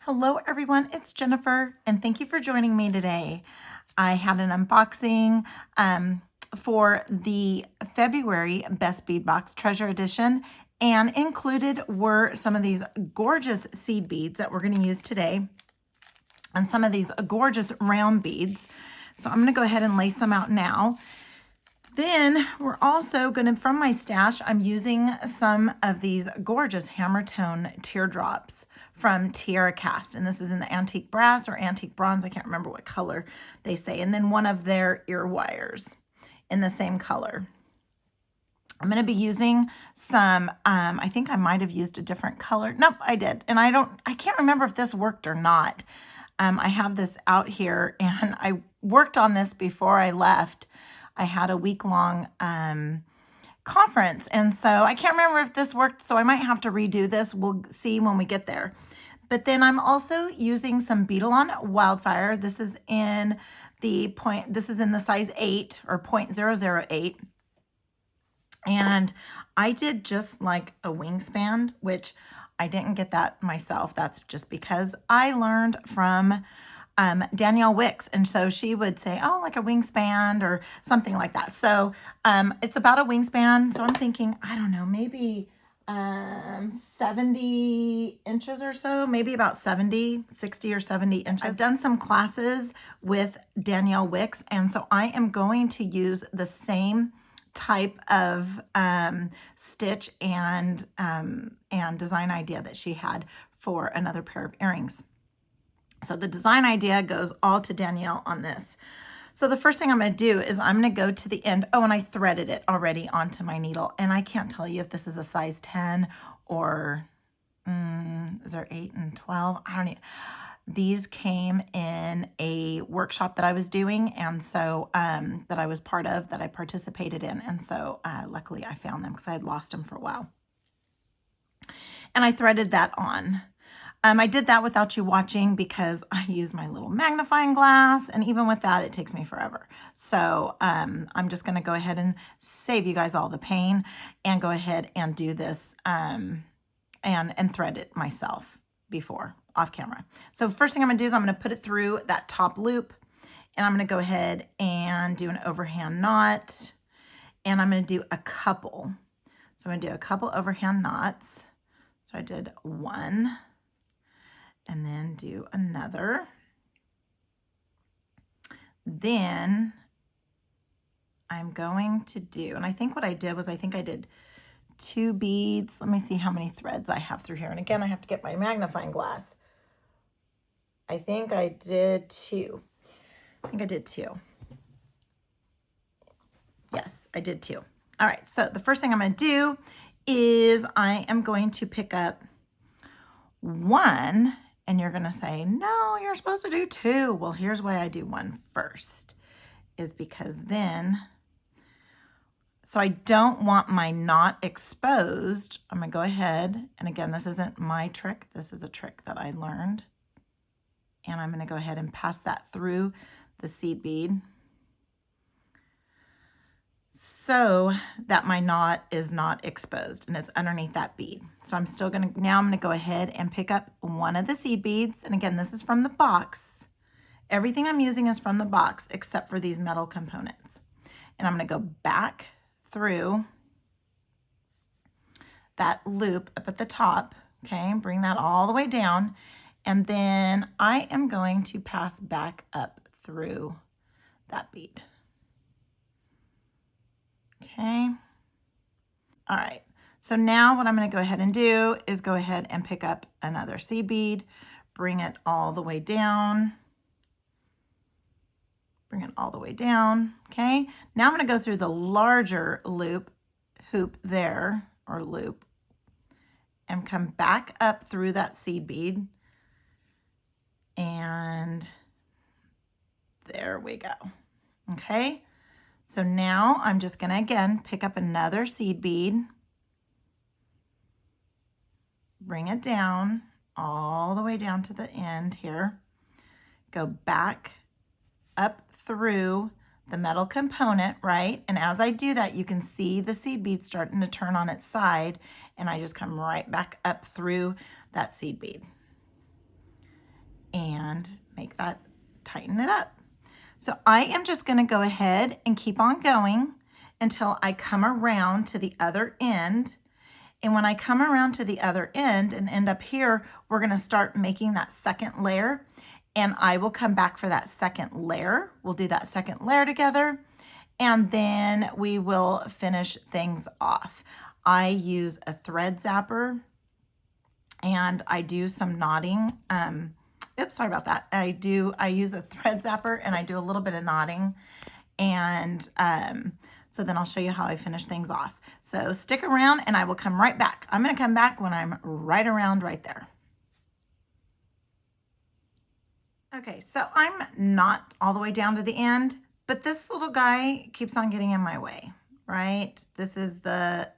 Hello everyone, it's Jennifer and thank you for joining me today. I had an unboxing for the February Best Bead Box Treasure Edition, and included were some of these gorgeous seed beads that we're going to use today and some of these gorgeous round beads. So I'm going to go ahead and lay some out now. Then we're also going to, from my stash, I'm using some of these gorgeous hammer tone teardrops from Tiara Cast. And this is in the antique brass or antique bronze. I can't remember what color they say. And then one of their ear wires in the same color. I'm going to be using some, I think I might have used a different color. Nope, I did. And I can't remember if this worked or not. I have this out here and I worked on this before I left. I had a week-long conference, and so I can't remember if this worked, so I might have to redo this. We'll see when we get there. But then I'm also using some Beadalon Wildfire. This is in the size 8 or 0.008. And I did just like a wingspan, which I didn't get that myself. That's just because I learned from Danielle Wickes. And so she would say, oh, like a wingspan or something like that. So it's about a wingspan. So I'm thinking, I don't know, maybe 70 inches or so, maybe about 60 or 70 inches. I've done some classes with Danielle Wickes. And so I am going to use the same type of stitch and design idea that she had for another pair of earrings. So the design idea goes all to Danielle on this. So the first thing I'm going to do is I'm going to go to the end. Oh, and I threaded it already onto my needle. And I can't tell you if this is a size 10 or is there 8 and 12? I don't know. These came in a workshop that I was doing, and so that I was part of, that I participated in. And so luckily I found them because I had lost them for a while. And I threaded that on. I did that without you watching because I use my little magnifying glass, and even with that, it takes me forever. So I'm just going to go ahead and save you guys all the pain and go ahead and do this and thread it myself before off camera. So first thing I'm going to do is I'm going to put it through that top loop, and I'm going to go ahead and do an overhand knot, and I'm going to do a couple. So I'm going to do a couple overhand knots. So I did one, and then do another. Then I'm going to do, and I think what I did was I did 2 beads. Let me see how many threads I have through here. And again, I have to get my magnifying glass. I think I did 2. I think I did 2. Yes, I did 2. All right, so the first thing I'm going to do is I am going to pick up 1. And you're going to say, no, you're supposed to do 2. Well, here's why I do 1 first, is because then, so I don't want my knot exposed. I'm going to go ahead, and again, this isn't my trick. This is a trick that I learned. And I'm going to go ahead and pass that through the seed bead so that my knot is not exposed and it's underneath that bead. So I'm still going to, now I'm going to go ahead and pick up one of the seed beads. And again, this is from the box. Everything I'm using is from the box except for these metal components. And I'm going to go back through that loop up at the top. Okay, bring that all the way down. And then I am going to pass back up through that bead. Okay. All right. So now what I'm going to go ahead and do is go ahead and pick up another seed bead, bring it all the way down. Bring it all the way down. Okay. Now I'm going to go through the larger hoop there, or loop, and come back up through that seed bead. And there we go. Okay. So now I'm just going to, again, pick up another seed bead, bring it down all the way down to the end here, go back up through the metal component, right? And as I do that, you can see the seed bead starting to turn on its side, and I just come right back up through that seed bead. and make that, tighten it up. So I am just going to go ahead and keep on going until I come around to the other end. And when I come around to the other end and end up here, we're going to start making that second layer. And I will come back for that second layer. We'll do that second layer together. And then we will finish things off. I use a thread zapper and I do some knotting. Oops, sorry about that. I use a thread zapper and I do a little bit of knotting. And so then I'll show you how I finish things off. So stick around and I will come right back. I'm going to come back when I'm right around right there. Okay, so I'm not all the way down to the end, but this little guy keeps on getting in my way, right? This is the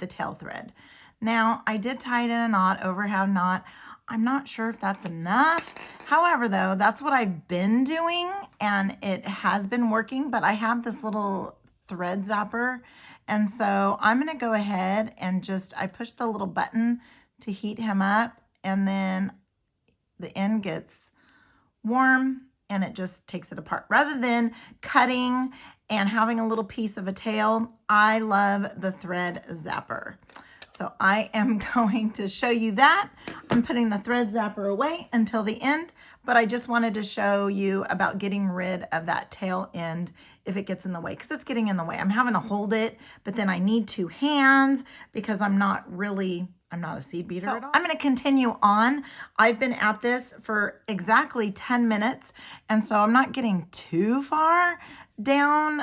tail thread. Now, I did tie it in a knot, overhand knot. I'm not sure if that's enough. However, though, that's what I've been doing, and it has been working, but I have this little thread zapper, and so I'm going to go ahead and I push the little button to heat him up, and then the end gets warm, and it just takes it apart. Rather than cutting and having a little piece of a tail, I love the thread zapper. So I am going to show you that. I'm putting the thread zapper away until the end, but I just wanted to show you about getting rid of that tail end if it gets in the way, because it's getting in the way. I'm having to hold it, but then I need two hands because I'm not a seed beater at all. I'm going to continue on. I've been at this for exactly 10 minutes, and so I'm not getting too far down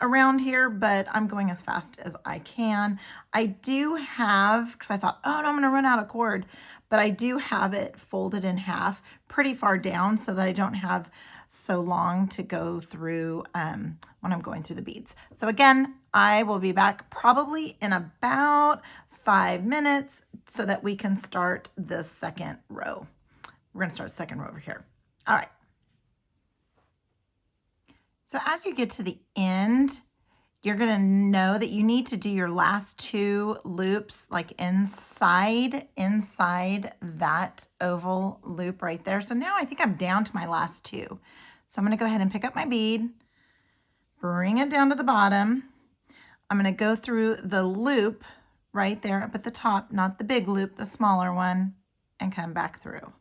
around here, but I'm going as fast as I can. I do have, because I thought, oh no, I'm going to run out of cord, but I do have it folded in half pretty far down so that I don't have so long to go through when I'm going through the beads. So again, I will be back probably in about 5 minutes so that we can start the second row. We're going to start the second row over here. All right. So as you get to the end, you're going to know that you need to do your last 2 loops like inside that oval loop right there. So now I think I'm down to my last 2. So I'm going to go ahead and pick up my bead, bring it down to the bottom. I'm going to go through the loop right there up at the top, not the big loop, the smaller one, and come back through.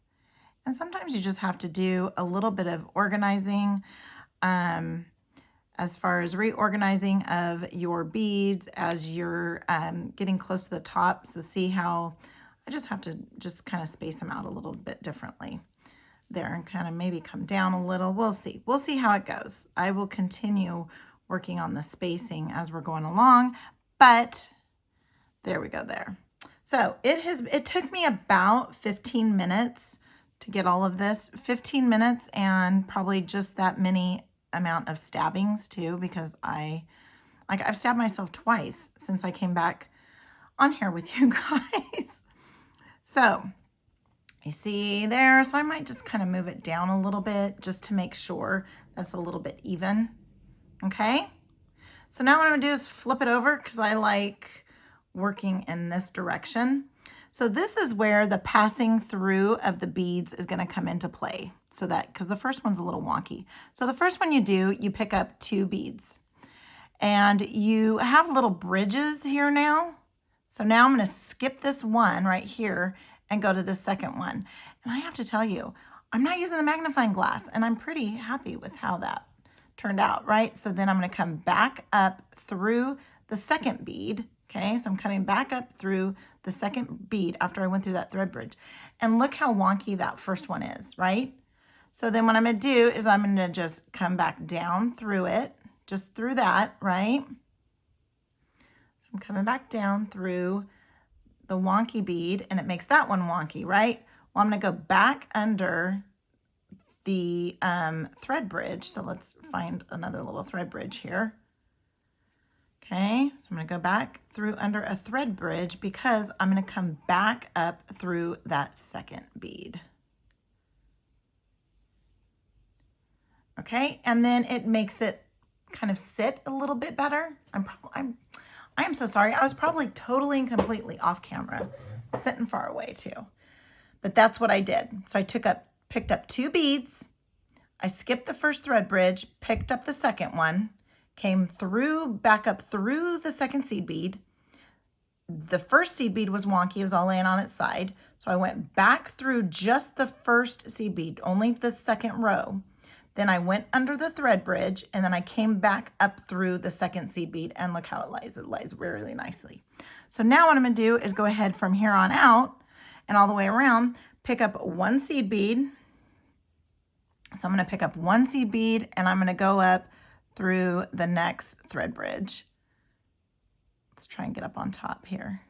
And sometimes you just have to do a little bit of organizing as far as reorganizing of your beads as you're getting close to the top. So see how I just have to kind of space them out a little bit differently there and kind of maybe come down a little. We'll see. We'll see how it goes. I will continue working on the spacing as we're going along, but there we go there. So it took me about 15 minutes to get all of this, 15 minutes and probably just that many amount of stabbings too, because I've stabbed myself twice since I came back on here with you guys. So you see there, so I might just kind of move it down a little bit just to make sure that's a little bit even. Okay. So now what I'm gonna do is flip it over because I like working in this direction. So this is where the passing through of the beads is going to come into play. So that, because the first one's a little wonky. So the first one you do, you pick up 2 beads and you have little bridges here now. So now I'm going to skip this one right here and go to the second one. And I have to tell you, I'm not using the magnifying glass and I'm pretty happy with how that turned out, right? So then I'm going to come back up through the second bead. Okay, so I'm coming back up through the second bead after I went through that thread bridge. And look how wonky that first one is, right? So then what I'm going to do is I'm going to just come back down through it, just through that, right? So I'm coming back down through the wonky bead, and it makes that one wonky, right? Well, I'm going to go back under the thread bridge. So let's find another little thread bridge here. Okay, so I'm going to go back through under a thread bridge because I'm going to come back up through that second bead. Okay, and then it makes it kind of sit a little bit better. I am so sorry. I was probably totally and completely off camera, sitting far away too. But that's what I did. So I picked up 2 beads. I skipped the first thread bridge, picked up the second one, came through, back up through the second seed bead. The first seed bead was wonky, it was all laying on its side. So I went back through just the first seed bead, only the second row. Then I went under the thread bridge, and then I came back up through the second seed bead, and look how it lies. It lies really nicely. So now what I'm gonna do is go ahead from here on out and all the way around, pick up 1 seed bead. So I'm gonna pick up 1 seed bead, and I'm gonna go up through the next thread bridge. Let's try and get up on top here.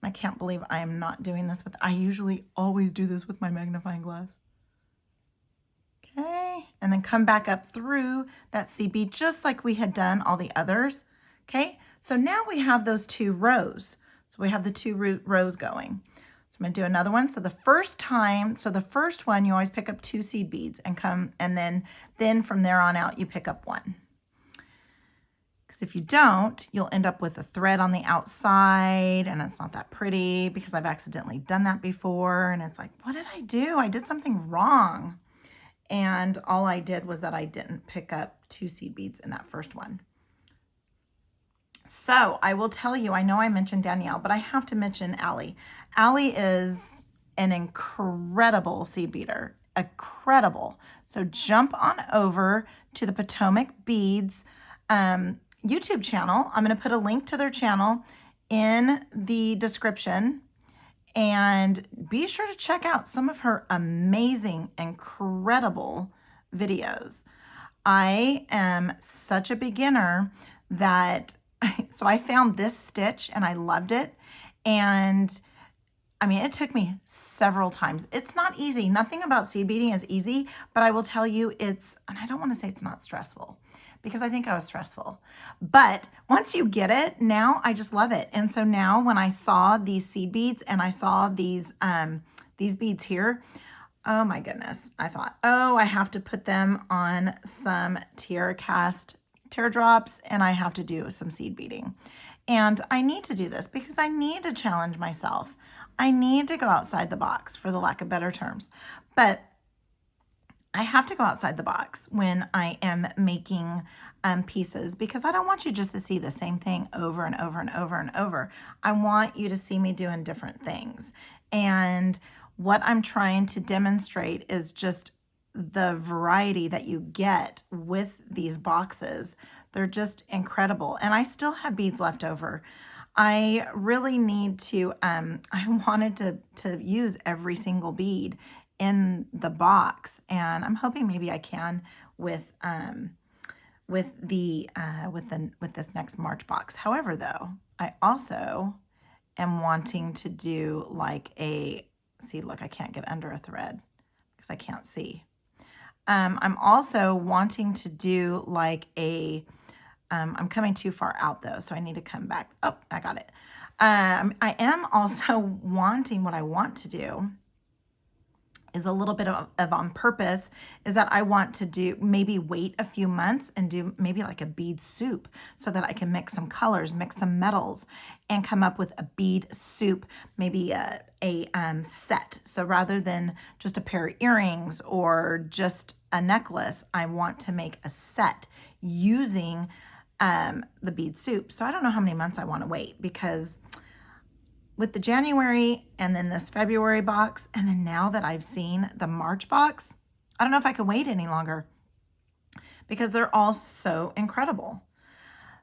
I can't believe I am not doing this I usually always do this with my magnifying glass. Okay, and then come back up through that seed bead just like we had done all the others. Okay, so now we have those 2 rows. So we have the 2 rows going. So I'm gonna do another one. So the first one, you always pick up 2 seed beads and then from there on out, you pick up 1. Because if you don't, you'll end up with a thread on the outside, and it's not that pretty because I've accidentally done that before. And it's like, what did I do? I did something wrong. And all I did was that I didn't pick up 2 seed beads in that first one. So I will tell you, I know I mentioned Danielle, but I have to mention Allie. Allie is an incredible seed beater, incredible. So jump on over to the Potomac Beads YouTube channel. I'm going to put a link to their channel in the description, and be sure to check out some of her amazing, incredible videos. I am such a beginner that, so I found this stitch and I loved it. And I mean, it took me several times. It's not easy. Nothing about seed beading is easy, but I will tell you and I don't want to say it's not stressful, because I think I was stressful. But once you get it, now I just love it. And so now when I saw these seed beads and I saw these beads here, oh my goodness, I thought, oh, I have to put them on some tiara cast teardrops, and I have to do some seed beading. And I need to do this because I need to challenge myself. I need to go outside the box, for the lack of better terms. But I have to go outside the box when I am making pieces, because I don't want you just to see the same thing over and over and over and over. I want you to see me doing different things. And what I'm trying to demonstrate is just the variety that you get with these boxes. They're just incredible. And I still have beads left over. I really need to, I wanted to use every single bead in the box, and I'm hoping maybe I can with this next March box. However, though, I also am wanting to do like see, look, I can't get under a thread because I can't see. I'm also wanting to do like I'm coming too far out though, so I need to come back. Oh, I got it. I am also wanting, what I want to do is a little bit of on purpose, is that I want to do, maybe wait a few months and do maybe like a bead soup, so that I can mix some colors, mix some metals, and come up with a bead soup, maybe a set. So rather than just a pair of earrings or just a necklace, I want to make a set using the bead soup. So I don't know how many months I want to wait, because with the January and then this February box, and then now that I've seen the March box, I don't know if I can wait any longer, because they're all so incredible.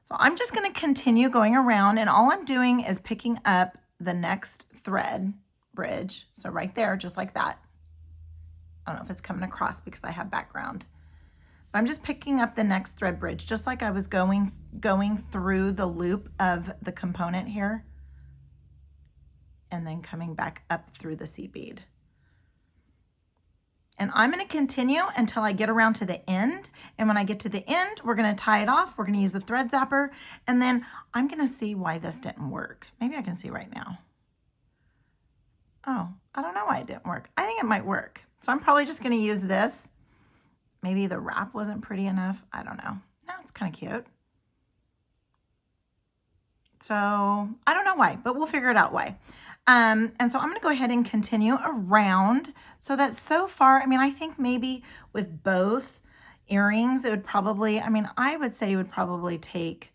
So I'm just going to continue going around, and all I'm doing is picking up the next thread bridge. So right there, just like that. I don't know if it's coming across because I have background. But I'm just picking up the next thread bridge, just like I was going through the loop of the component here, and then coming back up through the seed bead. And I'm going to continue until I get around to the end. And when I get to the end, we're going to tie it off. We're going to use a thread zapper. And then I'm going to see why this didn't work. Maybe I can see right now. Oh, I don't know why it didn't work. I think it might work. So I'm probably just going to use this. Maybe the wrap wasn't pretty enough. I don't know. No, it's kind of cute. So I don't know why, but we'll figure it out why. And so I'm going to go ahead and continue around. So that so far, I mean, I think maybe with both earrings, it would probably, I mean, I would say it would probably take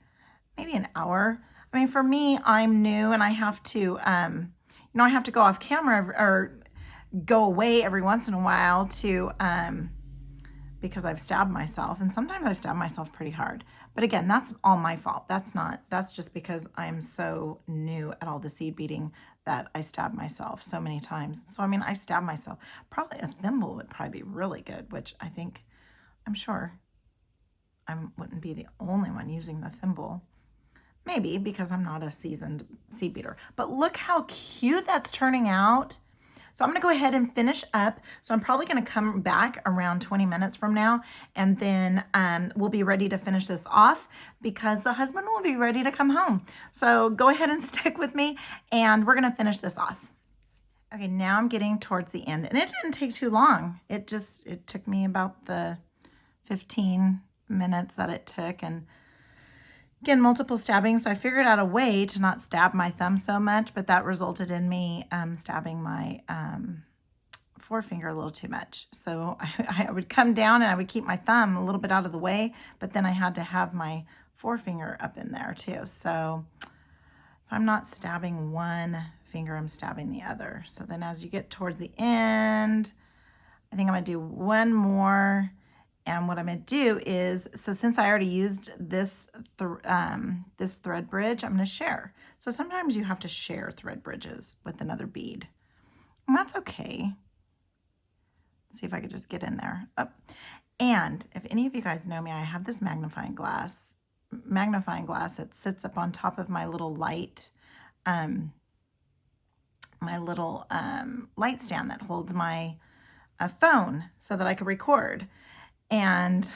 maybe an hour. I mean, for me, I'm new and I have to, you know, I have to go off camera or go away every once in a while to, because I've stabbed myself, and sometimes I stab myself pretty hard. But again, that's all my fault. That's just because I'm so new at all the seed beading that I stab myself so many times. So, I mean, I stab myself. Probably a thimble would probably be really good, which I'm sure I wouldn't be the only one using the thimble. Maybe because I'm not a seasoned seed beater. But look how cute that's turning out. So I'm going to go ahead and finish up. So I'm probably going to come back around 20 minutes from now, and then we'll be ready to finish this off because the husband will be ready to come home. So go ahead and stick with me, and we're going to finish this off. Okay, now I'm getting towards the end, and it didn't take too long. It took me about the 15 minutes that it took, and again, multiple stabbing, so I figured out a way to not stab my thumb so much, but that resulted in me stabbing my forefinger a little too much. So I would come down and I would keep my thumb a little bit out of the way, but then I had to have my forefinger up in there too. So if I'm not stabbing one finger, I'm stabbing the other. So then as you get towards the end, I think I'm going to do one more. And what I'm going to do is, so since I already used this this thread bridge, I'm going to share. So sometimes you have to share thread bridges with another bead. And that's okay. Let's see if I could just get in there. Oh. And if any of you guys know me, I have this magnifying glass. It sits up on top of my little light, light stand that holds my phone so that I could record. And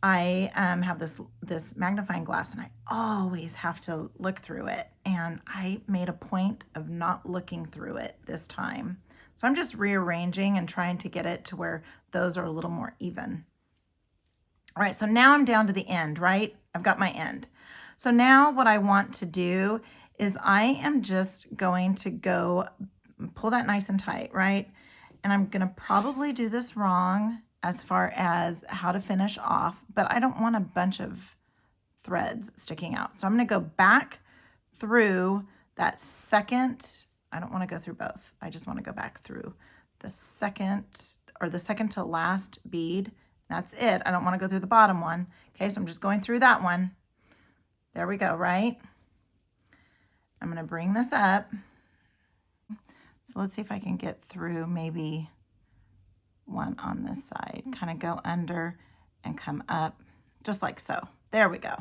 I have this magnifying glass, and I always have to look through it. And I made a point of not looking through it this time. So I'm just rearranging and trying to get it to where those are a little more even. All right, so now I'm down to the end, right? I've got my end. So now what I want to do is I am just going to go pull that nice and tight, right? And I'm going to probably do this wrong as far as how to finish off, but I don't want a bunch of threads sticking out. So I'm going to go back through that second. I don't want to go through both. I just want to go back through the second to last bead. That's it. I don't want to go through the bottom one. Okay, so I'm just going through that one. There we go, right? I'm going to bring this up. So let's see if I can get through maybe one on this side, kind of go under and come up just like so. There we go.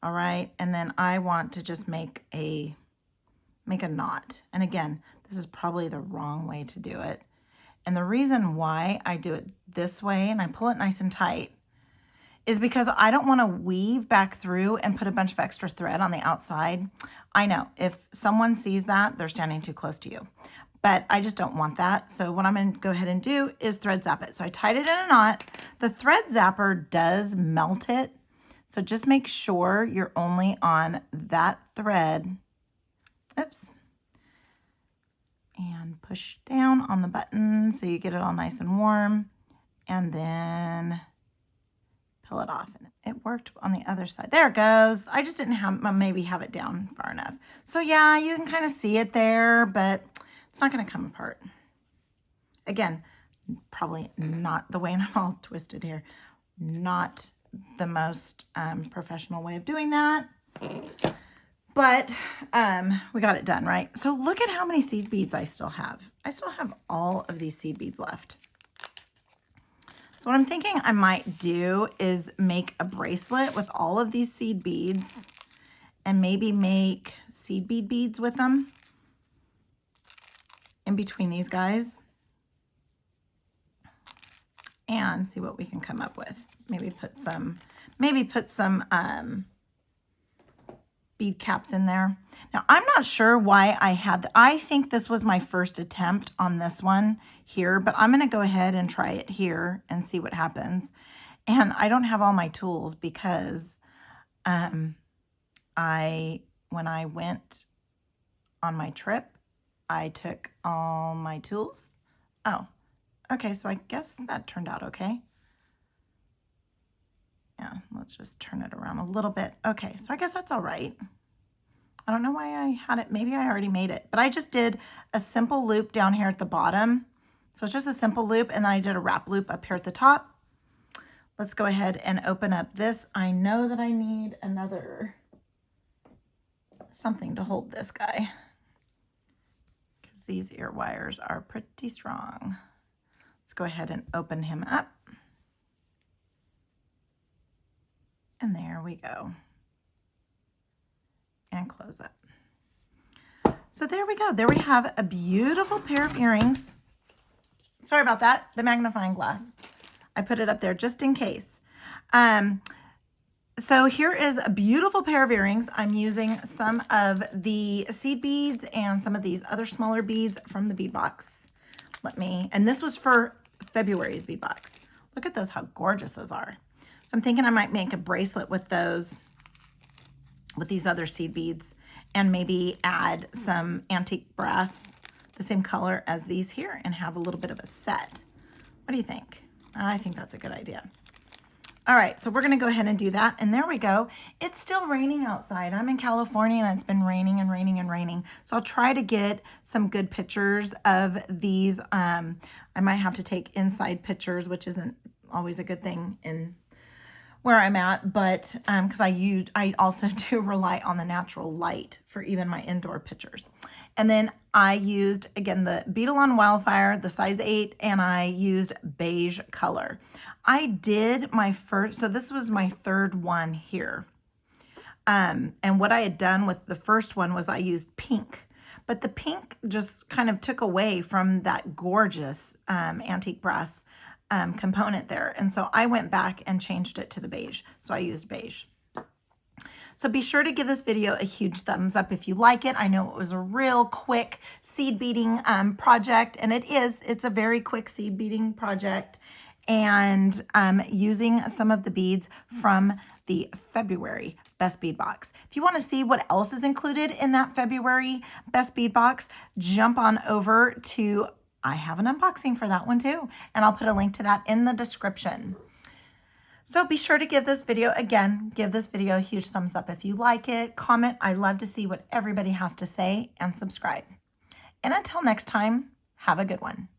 All right, and then I want to just make a knot. And again, this is probably the wrong way to do it. And the reason why I do it this way and I pull it nice and tight is because I don't want to weave back through and put a bunch of extra thread on the outside. I know if someone sees that, they're standing too close to you. But I just don't want that. So what I'm going to go ahead and do is thread zap it. So I tied it in a knot. The thread zapper does melt it. So just make sure you're only on that thread. Oops. And push down on the button so you get it all nice and warm. And then pull it off. And it worked on the other side. There it goes. I just didn't maybe have it down far enough. So yeah, you can kind of see it there, but it's not going to come apart. Again, probably not the way, and I'm all twisted here. Not the most professional way of doing that. But we got it done, right? So look at how many seed beads I still have. I still have all of these seed beads left. So what I'm thinking I might do is make a bracelet with all of these seed beads and maybe make seed bead beads with them in between these guys and see what we can come up with. Maybe put some bead caps in there. Now, I'm not sure why I think this was my first attempt on this one here, but I'm going to go ahead and try it here and see what happens. And I don't have all my tools because when I went on my trip, I took all my tools. Oh, okay, so I guess that turned out okay. Yeah, let's just turn it around a little bit. Okay, so I guess that's all right. I don't know why I had it. Maybe I already made it, but I just did a simple loop down here at the bottom. So it's just a simple loop, and then I did a wrap loop up here at the top. Let's go ahead and open up this. I know that I need another something to hold this guy because these ear wires are pretty strong. Let's go ahead and open him up. And there we go. And close it. So there we go. There we have a beautiful pair of earrings. Sorry about that, the magnifying glass. I put it up there just in case. So here is a beautiful pair of earrings. I'm using some of the seed beads and some of these other smaller beads from the bead box. And this was for February's bead box. Look at those, how gorgeous those are. So I'm thinking I might make a bracelet with those, with these other seed beads, and maybe add some antique brass, the same color as these here, and have a little bit of a set. What do you think? I think that's a good idea. All right, so we're gonna go ahead and do that, and there we go. It's still raining outside. I'm in California, and it's been raining and raining and raining. So I'll try to get some good pictures of these. I might have to take inside pictures, which isn't always a good thing in where I'm at, but because I also do rely on the natural light for even my indoor pictures. And then I used, again, the Beadle on Wildfire, the size 8, and I used beige color. I did my first, so this was my third one here. And what I had done with the first one was I used pink, but the pink just kind of took away from that gorgeous antique brass component there. And so I went back and changed it to the beige. So I used beige. So be sure to give this video a huge thumbs up if you like it. I know it was a real quick seed beading project, and it's a very quick seed beading project, and using some of the beads from the February Best Bead Box. If you want to see what else is included in that February Best Bead Box, jump on over to, I have an unboxing for that one too, and I'll put a link to that in the description. So be sure to give this video a huge thumbs up if you like it. Comment. I love to see what everybody has to say, and subscribe. And until next time, have a good one.